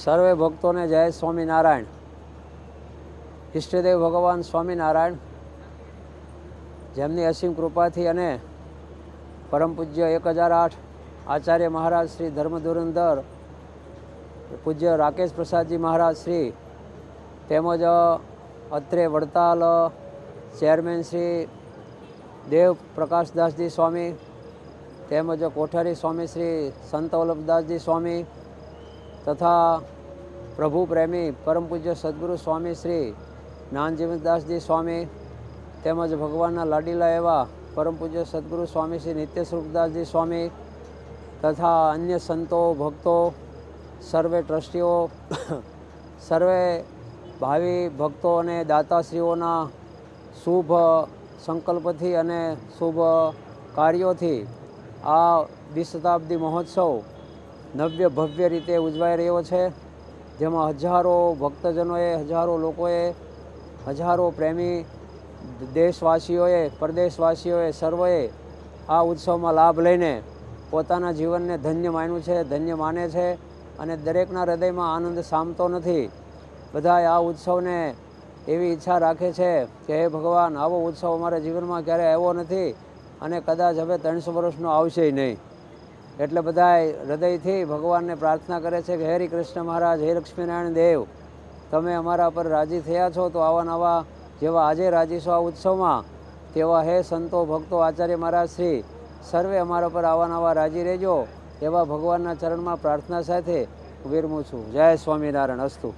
સર્વે ભક્તોને જય સ્વામિનારાયણ. ઈષ્ટદેવ ભગવાન સ્વામિનારાયણ, જેમની અસીમ કૃપાથી અને પરમ પૂજ્ય 1008 આચાર્ય મહારાજ શ્રી ધર્મધુરંધર પૂજ્ય રાકેશ પ્રસાદજી મહારાજ શ્રી, તેમજ અત્રે વડતાલ ચેરમેન શ્રી દેવ પ્રકાશદાસજી સ્વામી, તેમજ કોઠારી સ્વામી શ્રી સંત વલ્લભદાસજી સ્વામી તથા પ્રભુ પ્રેમી પરમ પૂજ્ય સદગુરુ સ્વામી શ્રી જ્ઞાનજીવનદાસજી સ્વામી, તેમજ ભગવાનના લાડીલા એવા પરમ પૂજ્ય સદગુરુ સ્વામી શ્રી નિત્ય સ્વરૂપદાસજી સ્વામી તથા અન્ય સંતો ભક્તો, સર્વે ટ્રસ્ટીઓ, સર્વે ભાવિ ભક્તો અને દાતાશ્રીઓના શુભ સંકલ્પથી અને શુભ કાર્યોથી આ દ્વિશતાબ્દી મહોત્સવ નવ્ય ભવ્ય રીતે ઉજવાઈ રહ્યો છે, જેમાં હજારો ભક્તજનોએ, હજારો લોકોએ, હજારો પ્રેમી દેશવાસીઓએ, પરદેશવાસીઓએ સર્વએ આ ઉત્સવમાં લાભ લઈને પોતાના જીવનને ધન્ય માન્યું છે, ધન્ય માને છે અને દરેકના હૃદયમાં આનંદ સામતો નથી. બધાએ આ ઉત્સવને એવી ઈચ્છા રાખે છે કે હે ભગવાન, આવો ઉત્સવ અમારા જીવનમાં ક્યારેય આવ્યો નથી અને કદાચ હવે 300 વર્ષનો આવશે નહીં. એટલે બધાએ હૃદયથી ભગવાનને પ્રાર્થના કરે છે કે હે હરિ કૃષ્ણ મહારાજ, હે લક્ષ્મીનારાયણ દેવ, તમે અમારા પર રાજી થયા છો તો આવા નવા જેવા આજે રાજી છો આ ઉત્સવમાં, તેવા હે સંતો ભક્તો આચાર્ય મહારાજ શ્રી સર્વે અમારા પર આવા નવા રાજી રહેજો, એવા ભગવાનના ચરણમાં પ્રાર્થના સાથે વિરમું છું. જય સ્વામિનારાયણ. અસ્તુ.